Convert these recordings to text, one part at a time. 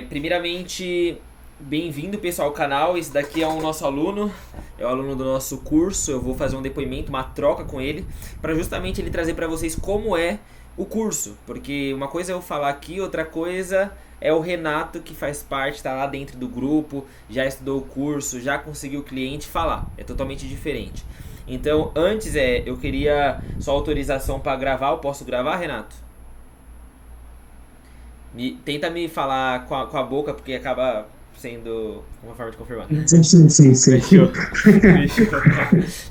Primeiramente, bem-vindo pessoal ao canal. Esse daqui é o nosso aluno, é o aluno do nosso curso. Eu vou fazer um depoimento, uma troca com ele, para justamente ele trazer para vocês como é o curso. Porque uma coisa é eu falar aqui, outra coisa é o Renato, que faz parte, está lá dentro do grupo, já estudou o curso, já conseguiu o cliente, falar. É totalmente diferente. Então, antes eu queria só autorização para gravar. Eu posso gravar, Renato? Tenta me falar com a boca, porque acaba sendo uma forma de confirmar. Sim, sim, sim, sim. Fechou. Fechou.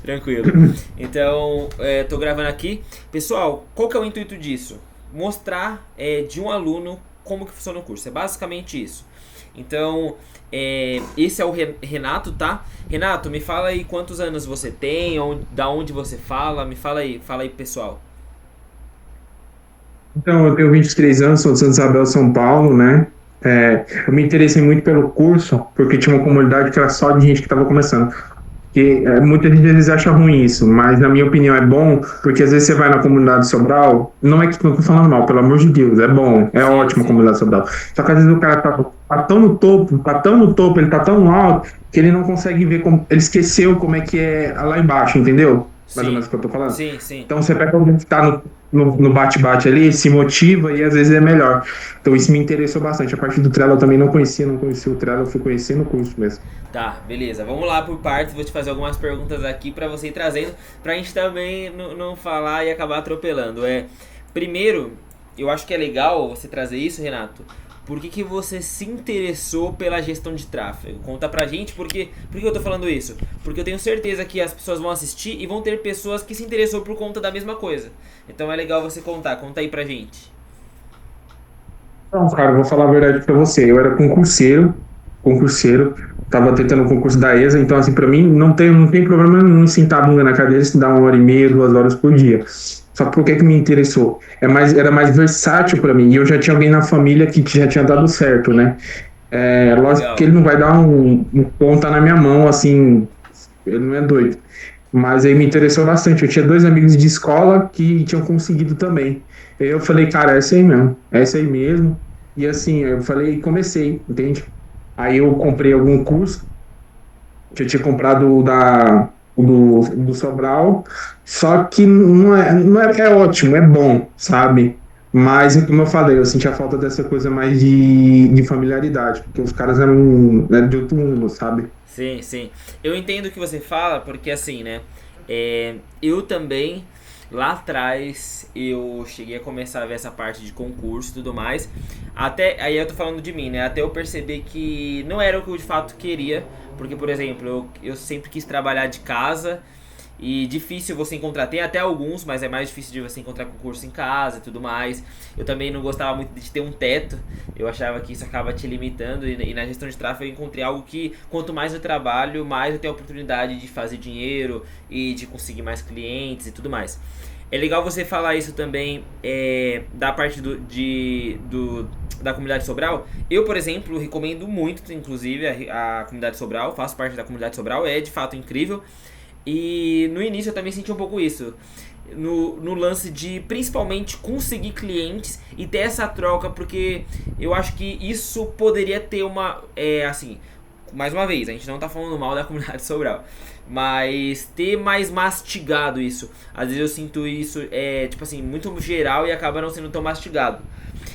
Tranquilo. Então, tô gravando aqui. Pessoal, qual que é o intuito disso? Mostrar de um aluno como que funciona o curso. É basicamente isso. Então, esse é o Renato, tá? Renato, me fala aí quantos anos você tem, da onde você fala. Me fala aí, pessoal. Então, eu tenho 23 anos, sou de Santa Isabel, São Paulo, né? Eu me interessei muito pelo curso, porque tinha uma comunidade que era só de gente que estava começando. Muita gente às vezes acha ruim isso, mas na minha opinião é bom, porque às vezes você vai na comunidade Sobral, não é que não tô falando mal, pelo amor de Deus, é bom, é Sim, ótimo a sim. comunidade Sobral. Só que às vezes o cara tá tão no topo, tá tão no topo, ele tá tão alto, que ele não consegue ver como. Ele esqueceu como é que é lá embaixo, entendeu? Mais ou Sim. menos o que eu tô falando. Sim, sim. Então você pega alguém que tá no bate-bate ali, se motiva e às vezes é melhor. Então isso me interessou bastante. A partir do Trello eu também não conhecia o Trello, eu fui conhecer no curso mesmo. Tá, beleza. Vamos lá por partes. Vou te fazer algumas perguntas aqui pra você ir trazendo, pra gente também não falar e acabar atropelando. Primeiro, eu acho que é legal você trazer isso, Renato. Por que você se interessou pela gestão de tráfego? Conta pra gente por que eu tô falando isso. Porque eu tenho certeza que as pessoas vão assistir e vão ter pessoas que se interessou por conta da mesma coisa. Então é legal você contar. Conta aí pra gente. Não, cara, eu vou falar a verdade pra você. Eu era concurseiro, tava tentando o concurso da ESA, então, assim, pra mim, não tem problema nenhum em sentar a bunda na cadeira e estudar 1 hora e meia, 2 horas por dia. Só que por que que me interessou? Era mais versátil pra mim, e eu já tinha alguém na família que já tinha dado certo, né? Lógico que Legal. ele não vai dar um ponta na minha mão, assim, ele não é doido. Mas aí me interessou bastante. Eu tinha dois amigos de escola que tinham conseguido também. Aí eu falei, cara, é essa aí mesmo, é essa aí mesmo. E assim, eu falei, comecei, entende? Aí eu comprei algum curso, que eu tinha comprado o do Sobral, só que não é ótimo, é bom, sabe? Mas, como eu falei, eu senti a falta dessa coisa mais de familiaridade, porque os caras eram de outro mundo, sabe? Sim, sim. Eu entendo o que você fala, porque assim, né? Eu também, lá atrás, eu cheguei a começar a ver essa parte de concurso e tudo mais. Até, aí eu tô falando de mim, né? Até eu perceber que não era o que eu de fato queria. Porque, por exemplo, eu sempre quis trabalhar de casa. E difícil você encontrar, tem até alguns, mas é mais difícil de você encontrar concurso em casa e tudo mais. Eu também não gostava muito de ter um teto, eu achava que isso acaba te limitando. E na gestão de tráfego eu encontrei algo que, quanto mais eu trabalho, mais eu tenho a oportunidade de fazer dinheiro e de conseguir mais clientes e tudo mais. É legal você falar isso também da parte da comunidade Sobral. Eu, por exemplo, recomendo muito, inclusive, a comunidade Sobral. Faço parte da comunidade Sobral, é de fato incrível. E no início eu também senti um pouco isso. No lance de principalmente conseguir clientes e ter essa troca, porque eu acho que isso poderia ter uma. Assim, mais uma vez, a gente não tá falando mal da comunidade Sobral, mas ter mais mastigado isso. Às vezes eu sinto isso, tipo assim, muito geral e acaba não sendo tão mastigado.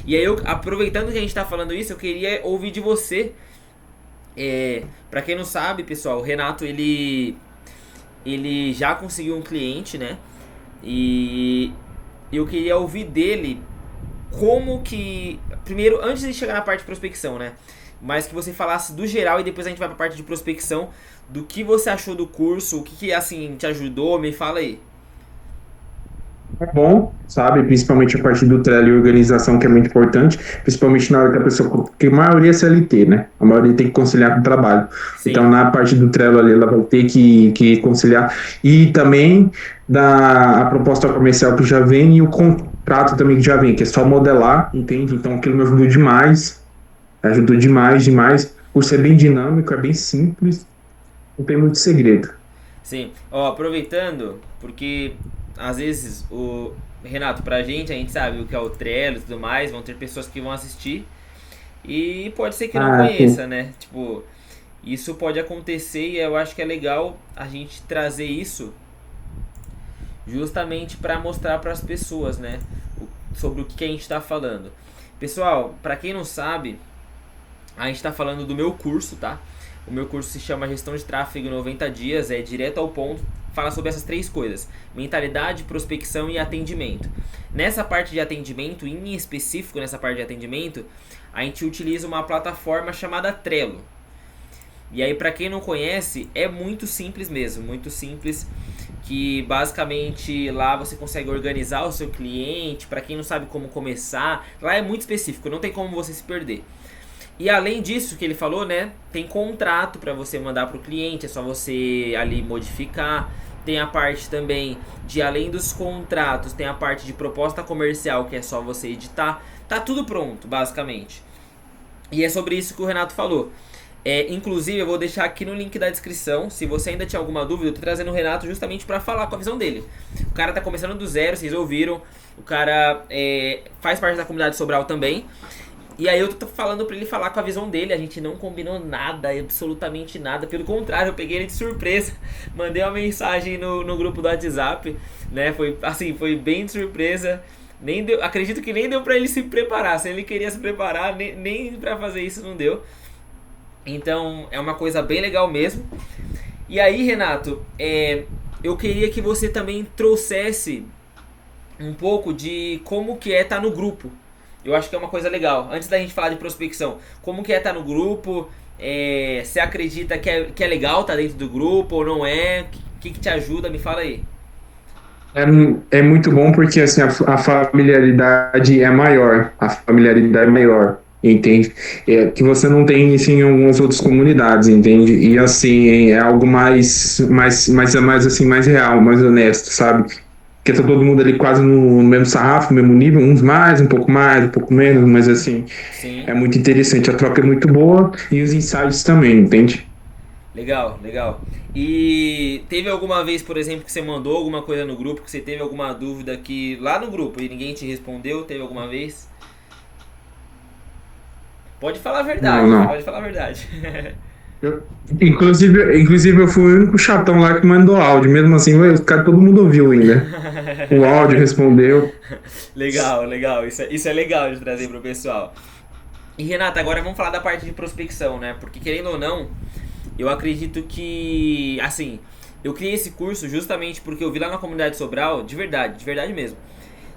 E aí, aproveitando que a gente tá falando isso, eu queria ouvir de você. Pra quem não sabe, pessoal, o Renato ele já conseguiu um cliente, né? E eu queria ouvir dele como que. Primeiro, antes de chegar na parte de prospecção, né? Mas que você falasse do geral e depois a gente vai pra parte de prospecção. Do que você achou do curso, o que assim te ajudou, me fala aí. É bom, sabe? Principalmente a partir do Trello e organização, que é muito importante, principalmente na hora que a pessoa. Porque a maioria é CLT, né? A maioria tem que conciliar com o trabalho. Então, Sim, na parte do Trello ali, ela vai ter que conciliar. E também a proposta comercial que já vem e o contrato também que já vem, que é só modelar, entende? Então, aquilo me ajudou demais, demais. Por ser bem dinâmico, é bem simples, não tem muito segredo. sim. Ó, aproveitando, porque às vezes Renato, pra gente, a gente sabe o que é o Trello e tudo mais, vão ter pessoas que vão assistir. e pode ser que não Ah, sim. conheça, né? Tipo, isso pode acontecer e eu acho que é legal a gente trazer isso justamente para mostrar para as pessoas, né? Sobre o que a gente está falando. Pessoal, para quem não sabe, a gente está falando do meu curso, tá? O meu curso se chama Gestão de Tráfego em 90 Dias, é direto ao ponto, fala sobre essas três coisas: mentalidade, prospecção e atendimento. Nessa parte de atendimento, em específico nessa parte de atendimento, a gente utiliza uma plataforma chamada Trello. E aí, para quem não conhece, é muito simples mesmo, muito simples, que basicamente lá você consegue organizar o seu cliente. Para quem não sabe como começar, lá é muito específico, não tem como você se perder. E além disso que ele falou, né, tem contrato para você mandar para o cliente, é só você ali modificar. Tem a parte também de, além dos contratos, tem a parte de proposta comercial, que é só você editar. Tá tudo pronto, basicamente. E é sobre isso que o Renato falou. Inclusive, eu vou deixar aqui no link da descrição. Se você ainda tinha alguma dúvida, eu tô trazendo o Renato justamente para falar com a visão dele. O cara tá começando do zero, vocês ouviram. O cara faz parte da comunidade Sobral também. E aí eu tô falando pra ele falar com a visão dele. A gente não combinou nada, absolutamente nada. Pelo contrário, eu peguei ele de surpresa. Mandei uma mensagem no grupo do WhatsApp, né? Foi assim, foi bem de surpresa. Nem deu, acredito que nem deu pra ele se preparar. Se ele queria se preparar, nem pra fazer isso não deu. Então é uma coisa bem legal mesmo. E aí, Renato, eu queria que você também trouxesse um pouco de como que é estar no grupo. Eu acho que é uma coisa legal. Antes da gente falar de prospecção, como que é estar no grupo? Você acredita que é legal estar dentro do grupo ou não é? O que te ajuda? Me fala aí. É, é muito bom porque assim, a familiaridade é maior. A familiaridade é maior, entende? É, que você não tem isso em algumas outras comunidades, entende? E assim, é algo mais assim, mais real, mais honesto, sabe? Porque tá todo mundo ali quase no mesmo sarrafo, no mesmo nível, uns mais, um pouco menos, mas assim, Sim. é muito interessante. A troca é muito boa e os insights também, entende? Legal, legal. E teve alguma vez, por exemplo, que você mandou alguma coisa no grupo, que você teve alguma dúvida que lá no grupo e ninguém te respondeu? Teve alguma vez? Pode falar a Não, verdade, não. pode falar a verdade. Inclusive, eu fui o único chatão lá que mandou áudio. Mesmo assim, os cara, todo mundo ouviu ainda. O áudio respondeu. Legal, legal. Isso é legal de trazer pro pessoal. E Renata, agora vamos falar da parte de prospecção, né? Porque querendo ou não, eu acredito que, assim, eu criei esse curso justamente porque eu vi lá na comunidade Sobral, de verdade mesmo,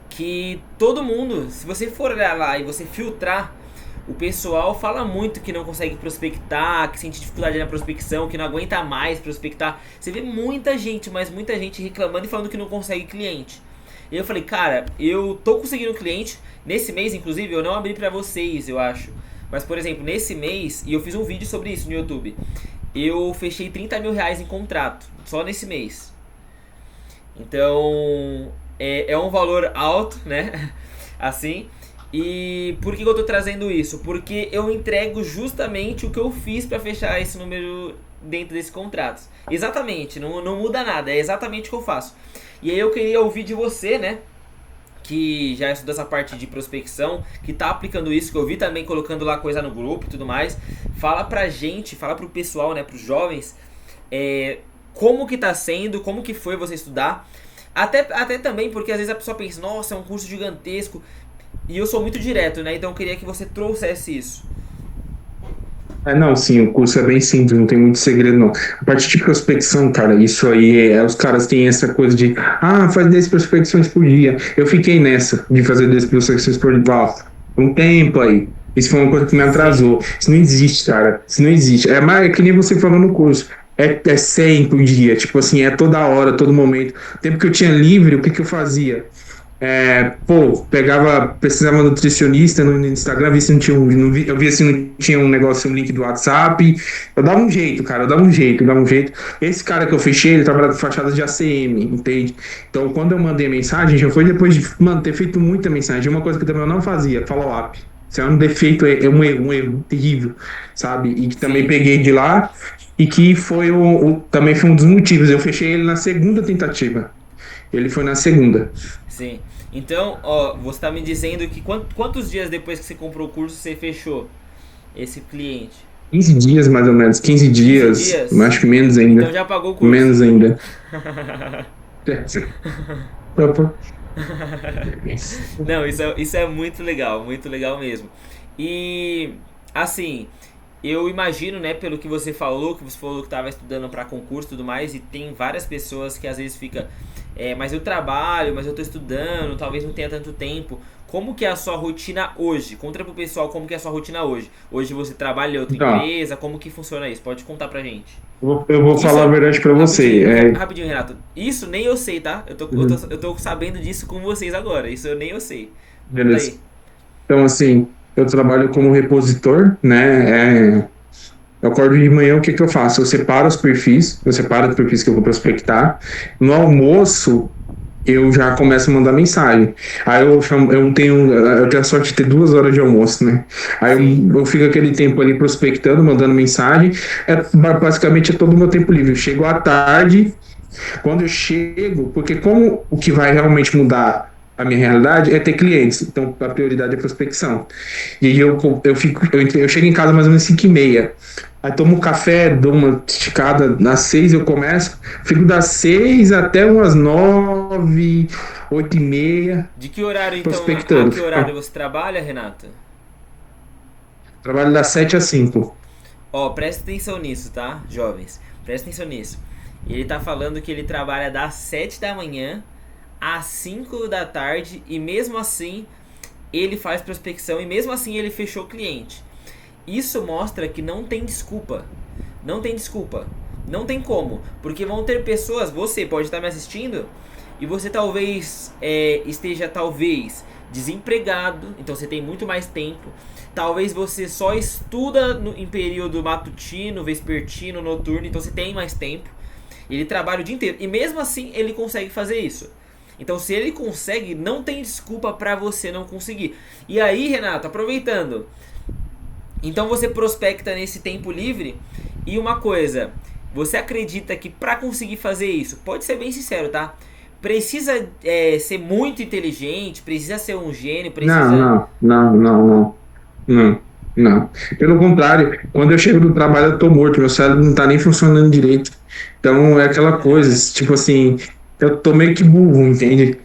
que todo mundo, se você for olhar lá e você filtrar, o pessoal fala muito que não consegue prospectar, que sente dificuldade na prospecção, que não aguenta mais prospectar. Você vê muita gente, mas muita gente reclamando e falando que não consegue cliente. E eu falei, cara, eu tô conseguindo cliente. Nesse mês, inclusive, eu não abri pra vocês, eu acho. Mas, por exemplo, nesse mês, e eu fiz um vídeo sobre isso no YouTube, eu fechei 30 mil reais em contrato, só nesse mês. Então, é um valor alto, né? Assim. E por que eu tô trazendo isso? Porque eu entrego justamente o que eu fiz para fechar esse número dentro desses contratos. Exatamente, não muda nada, é exatamente o que eu faço. E aí eu queria ouvir de você, né? Que já estuda essa parte de prospecção, que tá aplicando isso, que eu vi também colocando lá coisa no grupo e tudo mais. Fala pra gente, fala pro pessoal, né, pros jovens, como que tá sendo, como que foi você estudar. Até também porque às vezes a pessoa pensa, nossa, é um curso gigantesco. E eu sou muito direto, né, então eu queria que você trouxesse isso. É, não, sim, o curso é bem simples, não tem muito segredo, não. A parte de prospecção, cara, isso aí, os caras têm essa coisa de, faz 10 prospecções por dia. Eu fiquei nessa, de fazer 10 prospecções por dia, um tempo aí. Isso foi uma coisa que me Sim, atrasou. Isso não existe, cara. Isso não existe. É que nem você falou no curso. É 100 por dia, tipo assim, é toda hora, todo momento. O tempo que eu tinha livre, o que que eu fazia? Precisava nutricionista no Instagram, vi se não tinha eu via se não tinha um negócio, um link do WhatsApp. Eu dava um jeito, cara, eu dava um jeito. Esse cara que eu fechei, ele trabalhava com fachadas de ACM, entende? Então, quando eu mandei a mensagem, já foi depois de, mano, ter feito muita mensagem. Uma coisa que também eu não fazia, follow-up. Isso é um defeito, é um erro terrível, sabe? E que também sim, peguei de lá, e que foi também foi um dos motivos. Eu fechei ele na segunda tentativa. Ele foi na segunda. sim. Então, ó, você tá me dizendo que quantos dias depois que você comprou o curso você fechou? esse cliente? 15 dias mais ou menos, 15 15 dias, dias? acho que menos Então ainda. já pagou o curso. Menos ainda. Opa. Não, isso é muito legal mesmo. E assim, eu imagino, né, pelo que você falou que estava estudando para concurso e tudo mais, e tem várias pessoas que às vezes fica, mas eu trabalho, mas eu tô estudando, talvez não tenha tanto tempo. Como que é a sua rotina hoje? Conta pro pessoal como que é a sua rotina hoje. Hoje você trabalha em outra Então, empresa, como que funciona isso? Pode contar pra gente. eu vou Isso, falar a verdade pra você. rapidinho, Renato. Isso nem eu sei, tá? Uhum, Eu tô sabendo disso com vocês agora. Isso eu nem eu sei. Conta beleza. aí. Então, assim, eu trabalho como repositor, né? Eu acordo de manhã, o que que eu faço? Eu separo os perfis que eu vou prospectar. No almoço, eu já começo a mandar mensagem. Aí eu tenho a sorte de ter 2 horas de almoço, né? Aí Sim. eu fico aquele tempo ali prospectando, mandando mensagem. Basicamente é todo o meu tempo livre. Eu chego à tarde, quando eu chego, porque como o que vai realmente mudar a minha realidade é ter clientes, então a prioridade é prospecção. E aí eu chego em casa mais ou menos 5h30. Aí tomo um café, dou uma esticada, às 6 eu começo, fico das 6 até umas 9, 8h30, De que horário então, a prospectando. que horário você trabalha, Renato? Trabalho das 7 às 5. Ó, presta atenção nisso, tá, jovens? Presta atenção nisso. Ele tá falando que ele trabalha das 7 da manhã às 5 da tarde e mesmo assim ele faz prospecção e mesmo assim ele fechou o cliente. Isso mostra que não tem desculpa. Não tem desculpa. Não tem como. Porque vão ter pessoas, você pode estar me assistindo e você talvez esteja talvez desempregado, então você tem muito mais tempo. Talvez você só estuda em período matutino, vespertino, noturno, então você tem mais tempo. Ele trabalha o dia inteiro e mesmo assim ele consegue fazer isso. Então se ele consegue, não tem desculpa para você não conseguir. E aí, Renato, aproveitando, então você prospecta nesse tempo livre e uma coisa, você acredita que para conseguir fazer isso, pode ser bem sincero, tá? Precisa ser muito inteligente, precisa ser um gênio, Não, precisa. não, não, não, não, não, não. Pelo contrário, quando eu chego do trabalho eu tô morto, meu cérebro não tá nem funcionando direito. Então é aquela coisa, tipo assim, eu tô meio que burro, entende?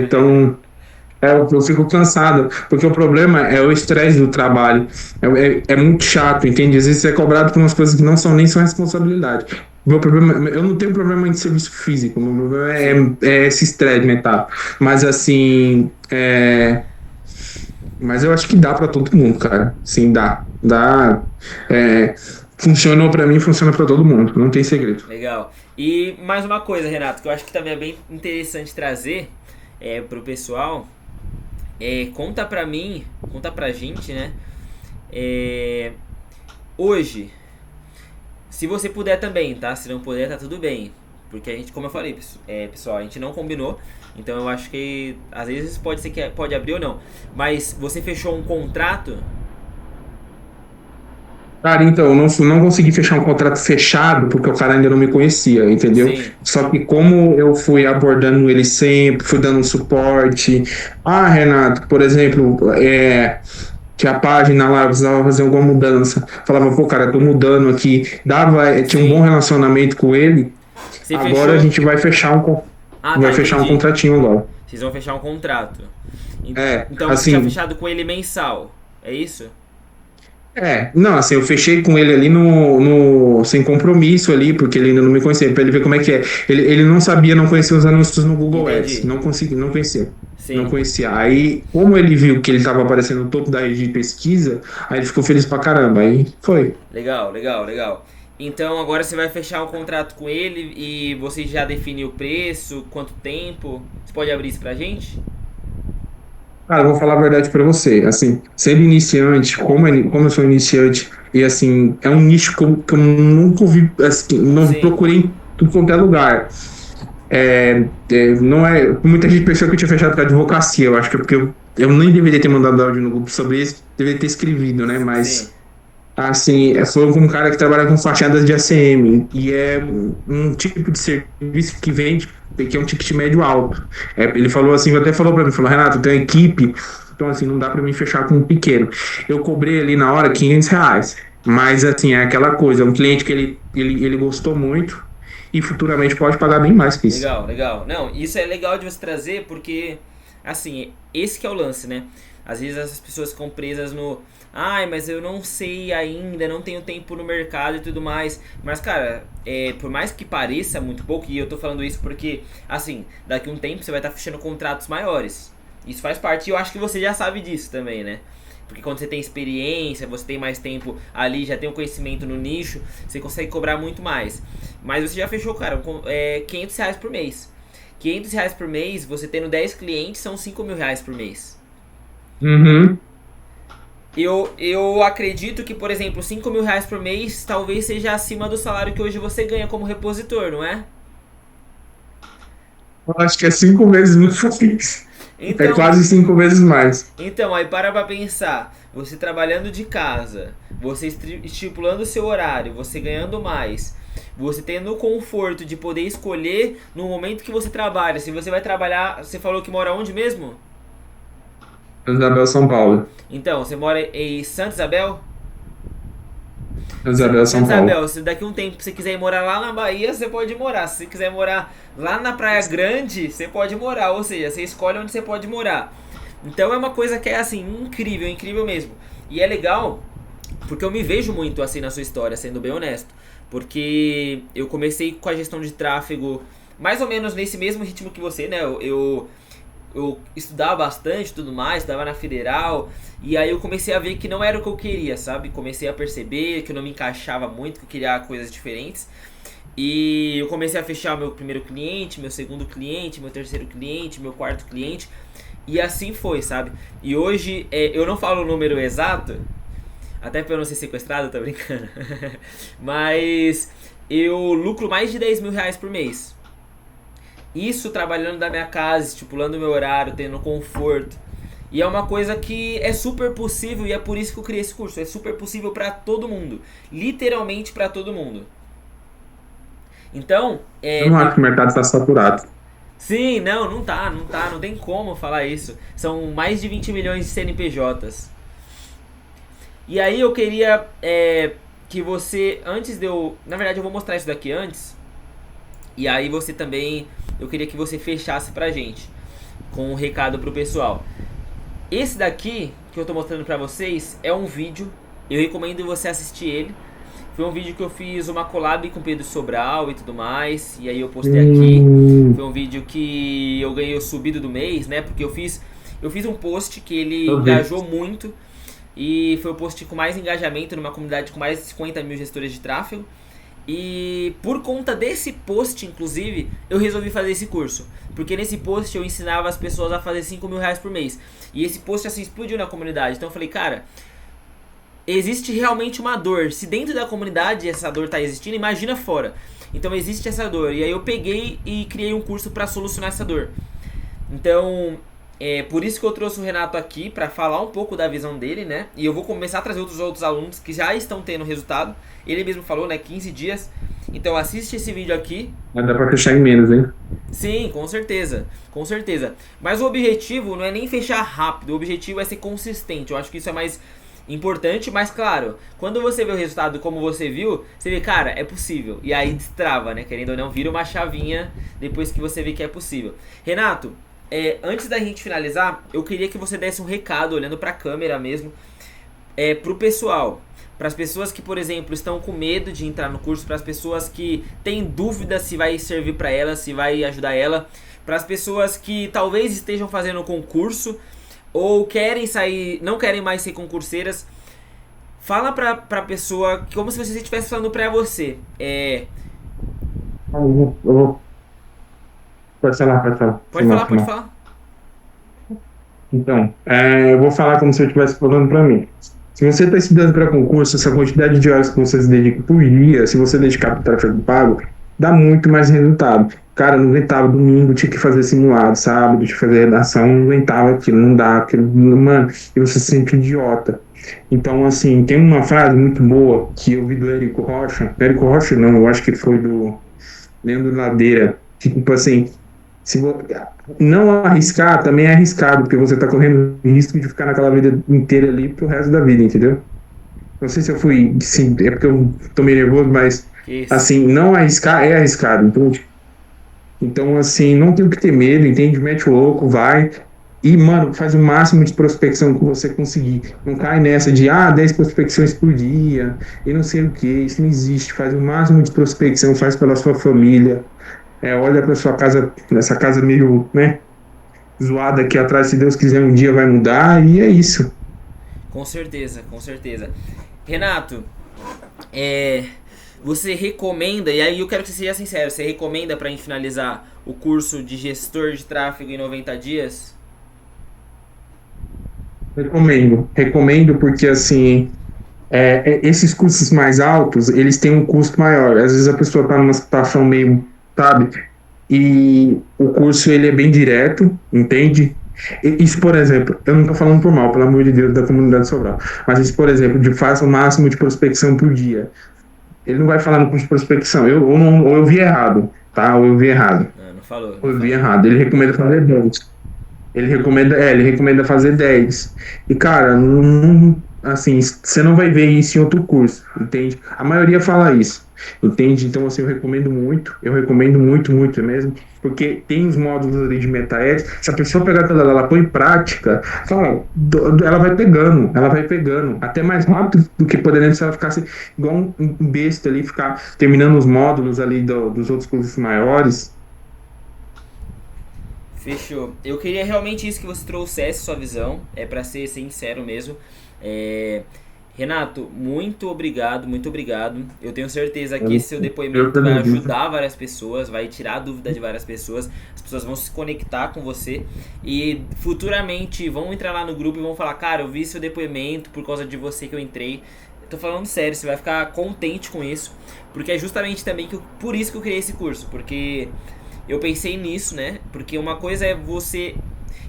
Então eu fico cansado, porque o problema é o estresse do trabalho. É muito chato, entende? Às vezes você é cobrado por umas coisas que não são nem sua responsabilidade. Meu problema, eu não tenho problema de serviço físico, meu problema Sim. é esse estresse mental. Mas assim, mas eu acho que dá para todo mundo, cara. Sim, dá. Dá. É, funcionou para mim, funciona para todo mundo. Não tem segredo. Legal. E mais uma coisa, Renato, que eu acho que também é bem interessante trazer pro pessoal. Conta pra mim, conta pra gente, né? É, hoje, se você puder também, tá? Se não puder, tá tudo bem. Porque a gente, como eu falei, pessoal, a gente não combinou. Então eu acho que às vezes pode ser que pode abrir ou não. Mas você fechou um contrato? Cara, então, eu não consegui fechar um contrato fechado porque o cara ainda não me conhecia, entendeu? Sim, Só que como eu fui abordando ele sempre, fui dando suporte. Ah, Renato, por exemplo, que a página lá precisava fazer alguma mudança. Falava, pô, cara, tô mudando aqui. Tinha um bom sim. relacionamento com ele. Você Agora a fechou. gente Ah, vai tá, fechar um entendi. contratinho agora. Vocês vão fechar um contrato. Então você tinha Assim, fechado com ele mensal. É isso? não, assim, eu fechei com ele ali sem compromisso ali, porque ele ainda não me conhecia, pra ele ver como é que é. Ele não sabia, não conhecia os anúncios no Google Ads, Entendi. não conseguia, não conhecia. Não Sim. conhecia. Aí, como ele viu que ele estava aparecendo no topo da rede de pesquisa, aí ele ficou feliz pra caramba. Aí foi. Legal, legal, legal. Então agora você vai fechar um contrato com ele e você já definiu o preço, quanto tempo? Você pode abrir isso pra gente? Cara, eu vou falar a verdade pra você. Assim, sendo iniciante, como eu sou iniciante, e assim, é um nicho que eu nunca ouvi, assim, não Sim, procurei em tudo quanto é lugar. Não é. Muita gente pensou que eu tinha fechado com a advocacia. Eu acho que é porque eu nem deveria ter mandado áudio no grupo sobre isso, deveria ter escrevido, né? sim. Mas, assim, foi com um cara que trabalha com fachadas de ACM. E é um tipo de serviço que vende, que é um ticket médio alto. Ele falou assim, até falou pra mim, falou, Renato, tem uma equipe. Então, assim, não dá para mim fechar com um pequeno. Eu cobrei ali na hora R$ 500. Mas, assim, é aquela coisa, é um cliente que ele gostou muito e futuramente pode pagar bem mais que isso. Legal, legal. Não, isso é legal de você trazer porque, assim, esse que é o lance, né? Às vezes essas pessoas ficam presas no. Ai, mas eu não sei ainda, não tenho tempo no mercado e tudo mais. Mas, cara, por mais que pareça muito pouco, e eu tô falando isso porque, assim, daqui a um tempo você vai estar fechando contratos maiores. Isso faz parte, e eu acho que você já sabe disso também, né? Porque quando você tem experiência, você tem mais tempo ali, já tem um conhecimento no nicho, você consegue cobrar muito mais. Mas você já fechou, cara, R$ 500 por mês. R$ 500 por mês, você tendo 10 clientes, são R$ 5.000 por mês. Uhum. Eu acredito que, por exemplo, R$ 5.000 por mês talvez seja acima do salário que hoje você ganha como repositor, não é? Eu acho que é 5 vezes muito fixo. É Então, quase 5 vezes mais. Então, aí para pra pensar, você trabalhando de casa, você estipulando o seu horário, você ganhando mais, você tendo o conforto de poder escolher no momento que você trabalha, se você vai trabalhar, você falou que mora onde mesmo? Isabel, São Paulo. Então, você mora em Santa Isabel? Isabel, São Santa Paulo. Isabel, se daqui a um tempo você quiser ir morar lá na Bahia, você pode morar. Se você quiser morar lá na Praia Grande, você pode morar. Ou seja, você escolhe onde você pode morar. Então é uma coisa que é assim, incrível, incrível mesmo. E é legal, porque eu me vejo muito assim na sua história, sendo bem honesto. Porque eu comecei com a gestão de tráfego mais ou menos nesse mesmo ritmo que você, né? Eu estudava bastante e tudo mais, estava na federal, e aí eu comecei a ver que não era o que eu queria, sabe? Comecei a perceber que eu não me encaixava muito, que eu queria coisas diferentes. E eu comecei a fechar meu primeiro cliente, meu segundo cliente, meu terceiro cliente, meu quarto cliente. E assim foi, sabe? E hoje eu não falo o número exato, até pra eu não ser sequestrado, tô brincando. Mas eu lucro mais de R$ 10.000 por mês. Isso trabalhando da minha casa, estipulando o meu horário, tendo conforto. E é uma coisa que é super possível e é por isso que eu criei esse curso. É super possível pra todo mundo. Literalmente pra todo mundo. Então, Eu não acho que o mercado está saturado. sim, não, não tem como falar isso. São mais de 20 milhões de CNPJs. E aí eu queria que você, antes de eu... Na verdade eu vou mostrar isso daqui antes. E aí você também, eu queria que você fechasse pra gente com um recado pro pessoal. Esse daqui que eu tô mostrando pra vocês é um vídeo, eu recomendo você assistir ele. Foi um vídeo que eu fiz uma collab com o Pedro Sobral e tudo mais, e aí eu postei aqui. Foi um vídeo que eu ganhei o subido do mês, né? Porque eu fiz um post que ele Eu vi. engajou muito e foi o post com mais engajamento numa comunidade com mais de 50 mil gestores de tráfego. E por conta desse post, inclusive, eu resolvi fazer esse curso. Porque nesse post eu ensinava as pessoas a fazer R$ 5.000 por mês. E esse post assim explodiu na comunidade. Então eu falei, cara, existe realmente uma dor. Se dentro da comunidade essa dor tá existindo, imagina fora. Então existe essa dor. E aí eu peguei e criei um curso para solucionar essa dor. Então, é por isso que eu trouxe o Renato aqui para falar um pouco da visão dele, né? E eu vou começar a trazer outros alunos que já estão tendo resultado. Ele mesmo falou, né? 15 dias. Então assiste esse vídeo aqui. Mas dá para fechar em menos, hein? Sim, com certeza, com certeza. Mas o objetivo não é nem fechar rápido, o objetivo é ser consistente. Eu acho que isso é mais importante, mas claro, quando você vê o resultado como você viu, você vê, cara, é possível. E aí destrava, né? Querendo ou não, vira uma chavinha depois que você vê que é possível. Renato, antes da gente finalizar, eu queria que você desse um recado, olhando pra câmera mesmo, pro pessoal. Para as pessoas que, por exemplo, estão com medo de entrar no curso, para as pessoas que têm dúvida se vai servir para ela, se vai ajudar ela, para as pessoas que talvez estejam fazendo concurso ou querem sair, não querem mais ser concurseiras, fala pra pessoa como se você estivesse falando pra você. Eu vou. Pode falar, pode falar. Foi Pode mal, falar, foi pode mal. falar. Então, eu vou falar como se eu estivesse falando para mim. Se você está estudando para concurso, essa quantidade de horas que você se dedica por dia, se você dedicar para o tráfego pago, dá muito mais resultado. Cara, eu não aguentava domingo, tinha que fazer simulado, sábado, tinha que fazer redação, não aguentava aquilo, não dá, aquilo, mano, e você se sente idiota. Então, assim, tem uma frase muito boa que eu vi do Érico Rocha. Érico Rocha, não, eu acho que foi do Leandro Ladeira. Que, tipo assim, Se não arriscar também é arriscado, porque você está correndo risco de ficar naquela vida inteira ali pro resto da vida, entendeu? Não sei se eu fui, sim, é porque eu tô meio nervoso, mas Que isso? assim, não arriscar é arriscado. Então, assim, não tem o que ter medo, entende? Mete o louco, vai. E, mano, faz o máximo de prospecção que você conseguir. Não cai nessa de, 10 prospecções por dia, e não sei o que, isso não existe. Faz o máximo de prospecção, faz pela sua família. Olha para sua casa, essa casa meio, né, zoada aqui atrás, se Deus quiser um dia vai mudar, e é isso. Com certeza, com certeza. Renato, é, você recomenda, e aí eu quero que você seja sincero, você recomenda pra gente finalizar o curso de gestor de tráfego em 90 dias? Recomendo porque, assim, esses custos mais altos, eles têm um custo maior. Às vezes a pessoa está numa situação meio, sabe? E o curso, ele é bem direto, entende? Isso, por exemplo, eu não estou falando por mal, pelo amor de Deus, da comunidade Sobral. Mas isso, por exemplo, de faça o máximo de prospecção por dia. Ele não vai falar no curso de prospecção. Ou eu vi errado, tá? Ou eu vi errado. Não, não falou, Ou não eu vi falou. errado. Ele recomenda fazer 10. Ele recomenda fazer 10. E, cara, assim, você não vai ver isso em outro curso, entende? A maioria fala isso, entende? Então, assim, eu recomendo muito, muito mesmo, porque tem os módulos ali de meta-ads. Se a pessoa pegar aquela, ela põe em prática, cara, ela vai pegando, até mais rápido do que poderia se ela ficasse igual um besta ali, ficar terminando os módulos ali dos outros cursos maiores. Fechou. Eu queria realmente isso que você trouxesse sua visão, é pra ser sincero mesmo. É, Renato, muito obrigado, muito obrigado. Eu tenho certeza que esse seu Eu depoimento vai também. ajudar várias pessoas, vai tirar a dúvida de várias pessoas. As pessoas vão se conectar com você e futuramente vão entrar lá no grupo e vão falar: Cara, eu vi seu depoimento por causa de você que eu entrei. Eu tô falando sério, você vai ficar contente com isso, porque é justamente também por isso que eu criei esse curso, porque eu pensei nisso, né? Porque uma coisa é você.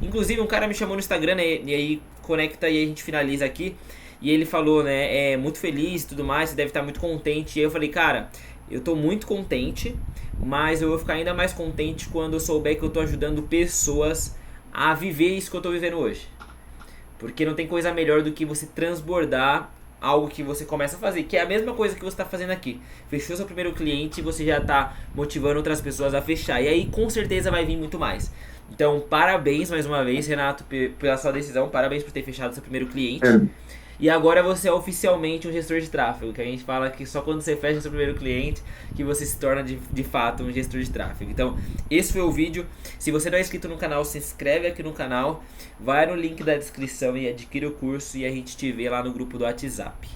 Inclusive, um cara me chamou no Instagram, né? E aí conecta e a gente finaliza aqui. E ele falou, né? É muito feliz e tudo mais, você deve estar muito contente. E aí eu falei, cara, eu tô muito contente, mas eu vou ficar ainda mais contente quando eu souber que eu tô ajudando pessoas a viver isso que eu tô vivendo hoje. Porque não tem coisa melhor do que você transbordar algo que você começa a fazer, que é a mesma coisa que você está fazendo aqui. Fechou seu primeiro cliente e você já está motivando outras pessoas a fechar. E aí com certeza vai vir muito mais. Então, parabéns mais uma vez, Renato, pela sua decisão. Parabéns por ter fechado seu primeiro cliente. É, E agora você é oficialmente um gestor de tráfego, que a gente fala que só quando você fecha seu primeiro cliente que você se torna de fato um gestor de tráfego. Então, esse foi o vídeo. Se você não é inscrito no canal, se inscreve aqui no canal, vai no link da descrição e adquire o curso e a gente te vê lá no grupo do WhatsApp.